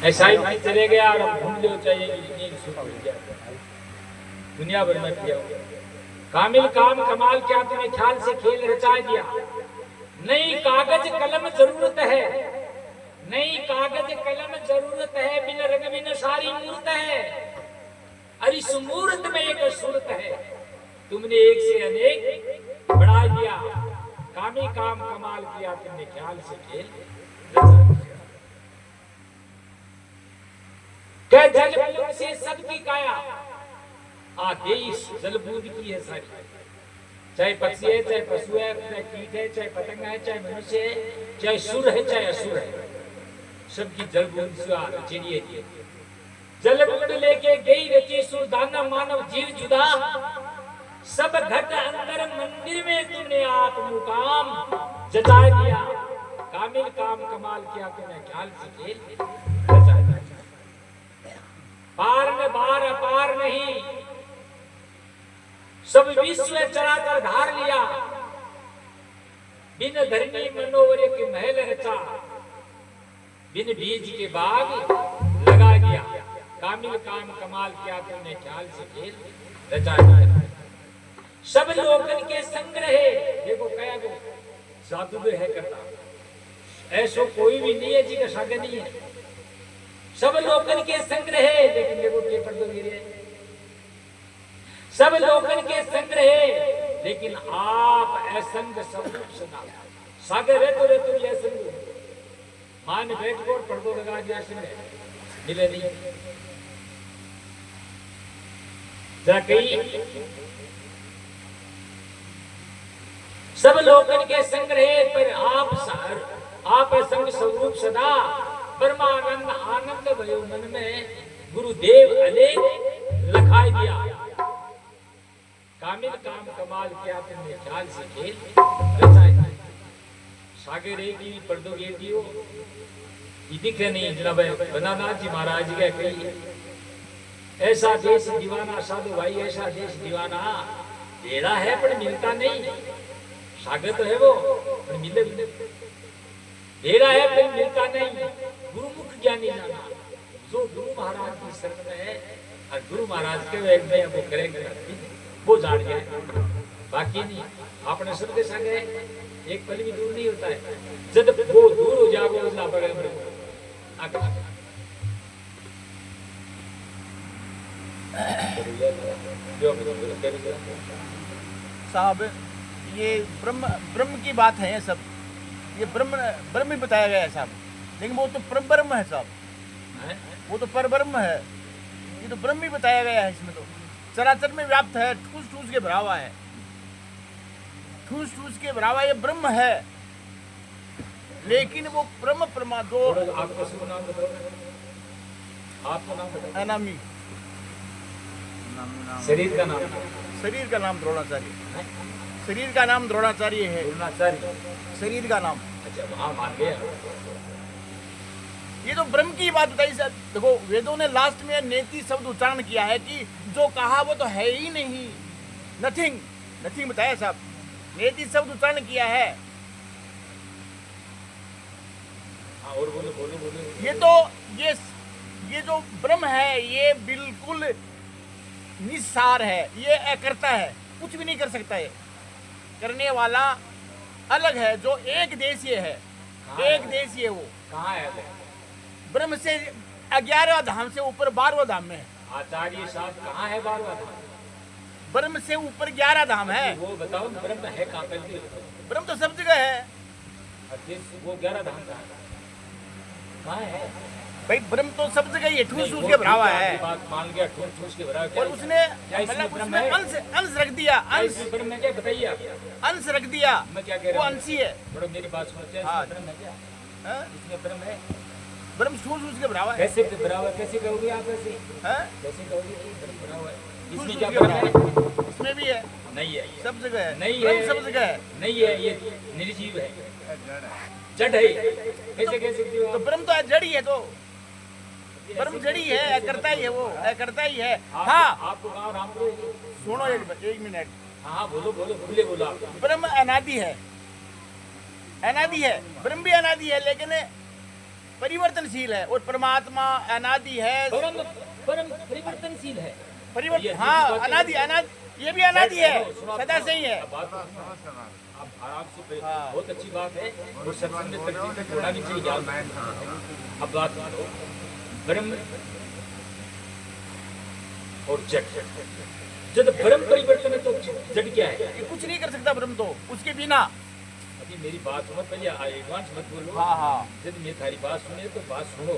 ऐसा ही चले गया और अब ढूंढ लो चाहिए दुनिया भर में किया। कामिल काम कमाल क्या तूने ख्याल से खेल रचा दिया। नई कागज कलम जरूरत है, नई कागज कलम जरूरत है, बिन रंग बिन सारी मूर्त है। अरे इस मूर्त में एक सूरत है, तुमने एक से अनेक बढ़ा दिया। कामी काम कमाल किया तुमने ख्याल से खेल रचा दिया। कह जल बूंद से सबकी काया, आदेश जल बूंद की है सारी। चाहे पक्षी है, चाहे पशु है, चाहे कीट है, चाहे पतंग है, चाहे मनुष्य है, चाहे सुर है, चाहे असुर है, सबकी जल बूंद से चिड़िए थी। जल बूंद लेके गई रची सुरदाना मानव जीव जुदा। सब घट अंदर मंदिर में तुमने आप मुकाम जता दिया। कामिल काम कमाल किया तुमने ख्याल से खेल रचा दिया। पार में बार अपार नहीं, सब विश्व चराचर धार लिया। बिन धरनी मनोवर के महल रचा, बिन बीज के बाग लगा दिया। कामिल काम कमाल किया तुमने ख्याल से खेल रचा दिया। सब लोगन के संग रहे, देखो क्या वो जादू है करता, ऐसो कोई भी नहीं है जी का संग नहीं है। सब लोगन के संग रहे, लेकिन देखो पेपर तो गिरे। सब लोगन के संग रहे, लेकिन आप असंग सब सुना। सागर है तो रे तुम ये संग मान बैठ को पढ़ दो लगा दिया संग मिले नहीं। जरा कही सब लोगन के संग रहे, पर आप संग स्वरूप सदा। परमानंद आनंद भयो मन में, गुरुदेव अलेख लखाई दिया। कामिल काम कमाल किया तुमने ख्याल से खेल रचाई। सागर की पर्दो गे दियो दिख नहीं जनाब बनाना जी महाराज के कही। ऐसा देश दीवाना साधु भाई, ऐसा देश दीवाना देरा है पर मिलता नहीं। सागर तो है वो पर मिले देरा है पर मिलता नहीं। गुरुमुख ज्ञानी जाना, जो गुरु महाराज की शरण में है और गुरु महाराज के वेग में वो करेंगे वो जान जाए, बाकी नहीं। अपने सबके संग है, एक पल भी दूर नहीं होता है। जब वो दूर हो जाए वो ना पड़े साहब। ये ब्रह्म की बात है, सब ये ब्रह्म ही बताया गया है साहब, लेकिन वो तो परब्रह्म है साहब, वो तो परब्रह्म है। ये तो ब्रह्म ही बताया गया है, इसमें तो चराचर में व्याप्त है, ठूस ठूस के भरा हुआ है, ठूस ठूस के भरा हुआ ये ब्रह्म है। लेकिन वो ब्रह्म परमा दो आपको नाम बताओ, आपको नाम बताओ। अनामी शरीर का नाम, शरीर का नाम द्रोणाचार्य, शरीर का नाम द्रोणाचार्य है। द्रोणाचार्य शरीर का नाम, अच्छा वहां मान गया। ये तो ब्रह्म की बात बताई सर। देखो वेदों ने लास्ट में नेति शब्द उच्चारण किया है कि जो कहा वो तो है ही नहीं, नथिंग नथिंग बताया साहब, नेति शब्द उच्चारण किया है। और बोलो बोलो बोलो। ये तो ये जो ब्रह्म है ये बिल्कुल निस्सार है, ये अकर्ता है, कुछ भी नहीं कर सकता। है करने वाला अलग है, जो एक देशीय है, एक देशीय। वो कहाँ है? ब्रह्म से 11वां धाम से ऊपर 12वां धाम में है। आचार्य साहब कहाँ है 12वां धाम? ब्रह्म से ऊपर 11 धाम है। वो बताओ ब्रह्म है कहाँ पे? ब्रह्म तो सब जगह है। वो 11 धाम कहाँ है? भाई ब्रह्म तो सब जगह ही ठूस ठूस के भरा हुआ है। बात मान गया, ठूस ठूस के भरा। और उसने मतलब उसमें अंश रख दिया, अंश ब्रह्म में क्या बताइए आप? अंश रख दिया, मैं क्या कह रहा वो हूँ? अंशी है। बड़ो मेरी बात सुनो, हाँ। ब्रह्म है क्या? हाँ? इसमें ब्रह्म है? ब्रह्म ठूस ठूस के भरा हुआ है। कैसे भरा हुआ? कैसे कहोगे आप? ऐसे हाँ? कैसे कहोगे ब्रह्म भरा हुआ है? ठूस इसमें ठूस क्या के ब्रह्म भरा है? हुआ है। इसमें भी है, नहीं है, सब जगह है। नहीं ब्रह्म है, सब जगह है। नहीं है, ये निर्जीव है, जड़ है। कैसे कह सकते हो? तो ब्रह्म तो जड़ ही है, तो ब्रह्म जड़ी है, करता ही है, वो करता ही है। हाँ आपको कहा राम को? सुनो एक मिनट। हाँ बोलो बोलो, बोले बोलो आप। ब्रह्म अनादि है, अनादि है, ब्रह्म भी अनादि है, लेकिन परिवर्तनशील है और परमात्मा अनादि है। परम परम परिवर्तनशील है। परिवर्तन, हाँ, अनादि, अनादि, ये भी अनादि है, सदा से ही है। अब आराम से, हाँ। बहुत अच्छी बात है और सत्संग में तरतीब में थोड़ा भी चाहिए याद। अब बात करो ब्रह्म और जड़। जब ब्रह्म परिवर्तन है तो जड़ क्या है? ये कुछ नहीं कर सकता ब्रह्म तो उसके बिना। अभी मेरी बात सुनो, पहले एडवांस मत बोलो। हाँ हाँ, यदि मैं थारी बात सुने तो बात सुनो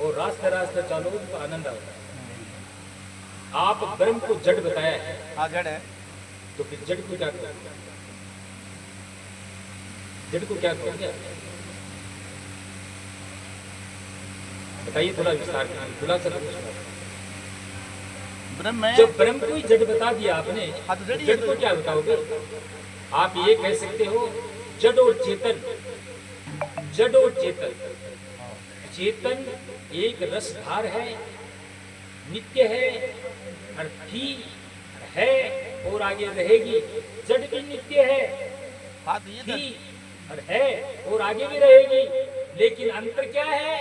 और रास्ता रास्ता चलो तो आनंद आता है। आप ब्रह्म को जड़ बताया है, हाँ जड़ है। तो फिर जड़ को क्या करोगे? जड़ को क्या करोगे? बताइए थोड़ा विस्तार करके, खुलासा करो। ब्रह्म है, जब ब्रह्म को ही जड़ बता दिया आपने, हाँ, तो जड़ ही जड़ है। को क्या बताओगे? आप ये कह सकते हो जड़ और चेतन। जड़ और चेतन, चेतन एक रसधार है, नित्य है, और थी, है और आगे रहेगी। जड़ भी नित्य है, हाँ तो ये तो थी और है और आगे भी रहेगी। लेकिन अंतर क्या है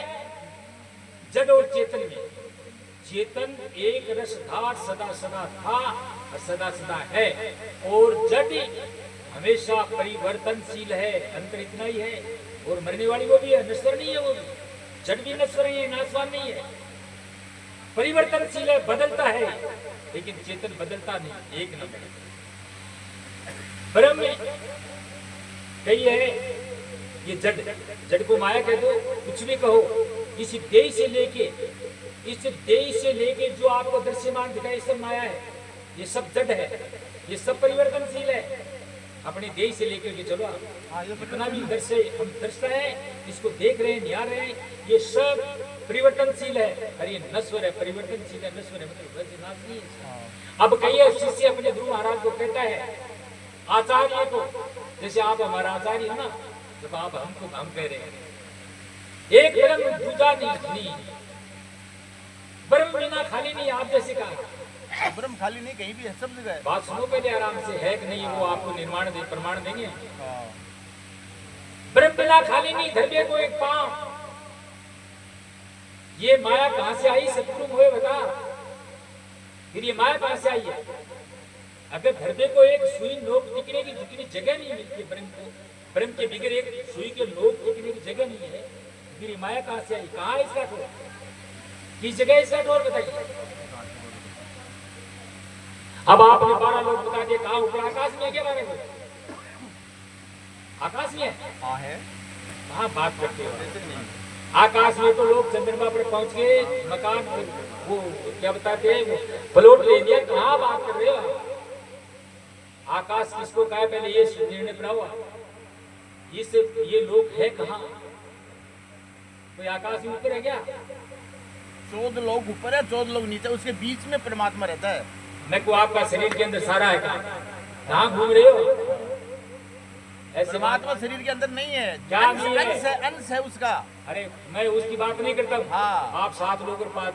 जड़ और चेतन में? चेतन एक रसधार सदा सदा था और सदा सदा है, और जड़ हमेशा परिवर्तनशील है। अंतर इतना ही है। और मरने वाली वो भी है, नश्वर नहीं है। वो भी जड़ भी नश्वर है, नाशवान नहीं है, परिवर्तनशील है, बदलता है। लेकिन चेतन बदलता नहीं, एक न बदलता। ब्रह्म में कही है ये जड़, जड़ को माया कह दो, कुछ भी कहो। इस देह से लेके, इस देह से लेके जो आपको दृश्यमान दिखाई, सब माया है। ये सब जड़ है, ये सब परिवर्तनशील है। अपने देह से लेकर के चलो आप, हाँ, ये जितना भी इधर से हम दृश्य है, इसको देख रहे हैं, निहार रहे हैं, ये सब परिवर्तनशील है। अरे ये नश्वर है, परिवर्तनशील है, नश्वर है, मतलब वैसे नाश नहीं है। अब कहिए शिष्य अपने ध्रुव महाराज को कहता है, आचार्य को, जैसे आप हमारा आचार्य हो ना, जब आप हमको हम कह रहे हैं एक ब्रह्म दूजा नहीं, ब्रह्म बिना खाली नहीं, आप जैसे कहा। ब्रह्म खाली नहीं, कहीं भी है, सब जगह है। बात सुनो पहले आराम से, है कि नहीं वो आपको निर्माण दे, प्रमाण देंगे। हाँ, ब्रह्म बिना खाली नहीं, धरने को एक पांव। ये माया कहां से आई? सतगुरु हुए बता। फिर ये माया कहां से आई है? अगर धरने को एक सुई नोक टिकने की जितनी जगह नहीं मिलती है ब्रह्म को, ब्रह्म के बिगर एक सुई के नोक टिकने की जगह नहीं है, फिर ये माया कहां से आई? कहां है इसका ठोर? किस जगह इसका ठोर बताइए। अब आपने 12 लोग बता दिए, कहां? ऊपर आकाश में है क्या? 12 लोग आकाश में है? हाँ है, कहां बात करते हो? ऐसे नहीं। आकाश में तो लोग चंद्रमा पर पहुंच गए, मकान वो क्या बताते हैं, वो प्लॉट ले लिया। कहां बात कर रहे हो? आकाश किसको कहा? पहले ये निर्णय बना हुआ। ये लोग है कहां? कोई आकाश में ऊपर है क्या? 14 लोग ऊपर है, 14 लोग नीचे, उसके बीच में परमात्मा रहता है। मैं को आपका शरीर के अंदर सारा है, कहां घूम रहे हो? ऐसे परमात्मा शरीर के अंदर नहीं है, क्या नहीं है? अंश है, अंश है उसका। अरे मैं उसकी बात नहीं करता हूँ। हाँ। आप 7 लोगों के पास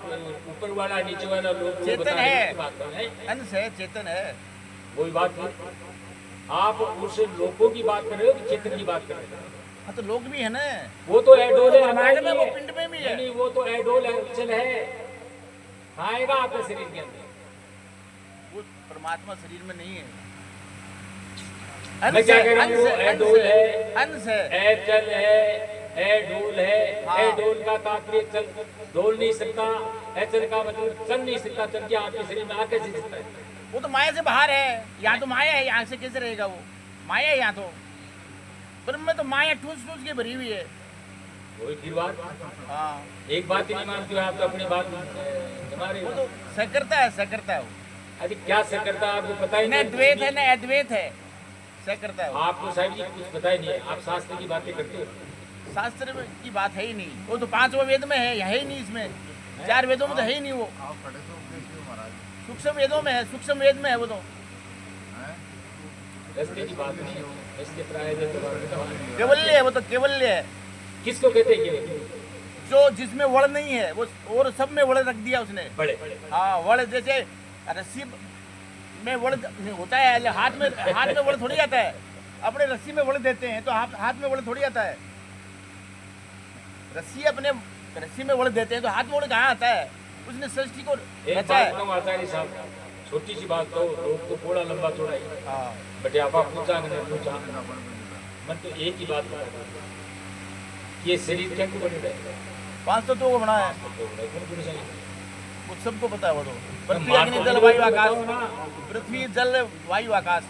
ऊपर वाला नीचे वाला लोग चेतन बता रहे हैं, है। उसकी बात कर रहे हैं। अंश है, चेतन है। वही बात नहीं, आप उस लोगों की बात कर रहे हो कि चेतन की बात कर रहे हो? हाँ तो लोग भी है ना, वो तो एडोल है, ब्रह्मांड में, हमारे वो लिए। पिंड में भी है। नहीं, वो तो एडोल है, उछल है, आएगा आपके शरीर के अंदर। वो परमात्मा शरीर में नहीं है। मैं क्या कह रही हूँ? एडोल है, अंश है। एचल है, एडोल है। हाँ। एडोल का तात्पर्य चल डोल नहीं सकता, एचल का मतलब चल नहीं सकता। चल के आपके शरीर में आ कैसे सकता है? वो तो माया से बाहर है, यहाँ तो माया है, यहाँ से कैसे रहेगा वो? माया है यहाँ तो, ब्रह्म में तो माया ठूस ठूस के भरी हुई है। वही फिर बात, हाँ, एक बात ही नहीं मानते हो आप, तो अपनी बात जमा रहे वो हो। तो सकरता है, सकरता है वो। अरे क्या से करता है आपको पता ही न नहीं। द्वैत है, न अद्वैत है, सकरता है वो। आपको साहब जी कुछ पता ही नहीं है, आप शास्त्र की बातें करते हो। शास्त्र में की बात है ही नहीं, वो तो 5वां वेद में है ही नहीं इसमें। 4 वेदों में तो है ही नहीं वो। सूक्ष्म वेदों में है, सूक्ष्म वेद में है वो तो। रस्ते की बात नहीं है, रस्ते प्राय केवल्य है वो तो, केवल्य है। किसको कहते हैं केवल? जो जिसमें वड़ नहीं है वो, और सब में वड़ रख दिया उसने। बड़े हाँ, वड़ जैसे रस्सी में वड़ होता है, हाथ में वड़ थोड़ी आता है। अपने रस्सी में वड़ देते हैं तो हाथ में वड़ थोड़ी आता है। रस्सी में ओढ़ देते हैं तो हाथ में ओढ़ कहाँ आता है? उसने सृष्टि को एक रचा बात है। कम आचार्य साहब, छोटी सी बात तो लोग तो थोड़ा लंबा थोड़ा ही हाँ, बटे आपा पूछा कि नहीं पूछा, मन तो एक ही बात बता दो, ये शरीर क्या को बने रहे? 5 तत्वों को बना है, कौन सही? वो सबको पता है। वो तो पृथ्वी, मान अग्नि, तो जल, लो, वायु, बताओ आकाश। ना। पृथ्वी, जल, वायु, आकाश।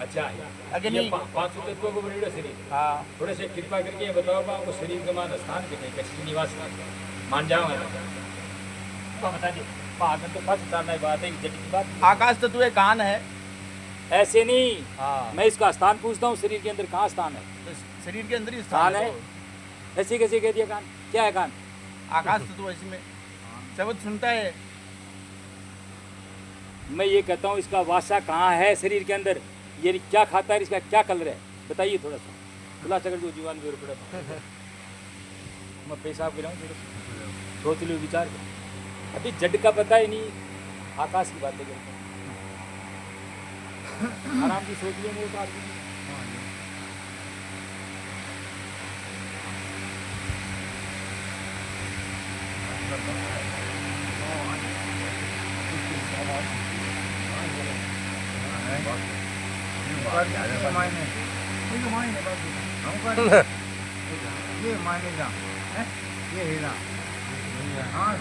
अच्छा, अग्नि। ये 5 तत्वों को बने रहे शरीर। हाँ, थोड़े से कृपा करके ये बताओ बा, आपको शरीर का मान स्थान के नहीं कच्ची निवास मान जाओ बता दी पागल तो फंस जाना बात है, जट की बात आकाश तत्व एक कान है। ऐसे नहीं, हाँ, मैं इसका स्थान पूछता हूँ, शरीर के अंदर कहाँ स्थान है? तो शरीर के अंदर ही कान स्थान है? है। ऐसे कैसे कह दिया कान? क्या है कान? आकाश तत्व इसमें शब्द सुनता है। मैं ये कहता हूँ इसका वासा कहाँ है शरीर के अंदर? ये क्या खाता है, इसका क्या कलर है? बताइए थोड़ा सा, खुलासा कर दो जीवन भी पड़ा। मैं पेशाब गिराऊँ थोड़ा सा, सोच लो, विचार करो। अभी जड का पता ही नहीं, आकाश की बातें करते हैं। आराम से सोच लो, वो आदमी ये मायने का ये हीरा हाँ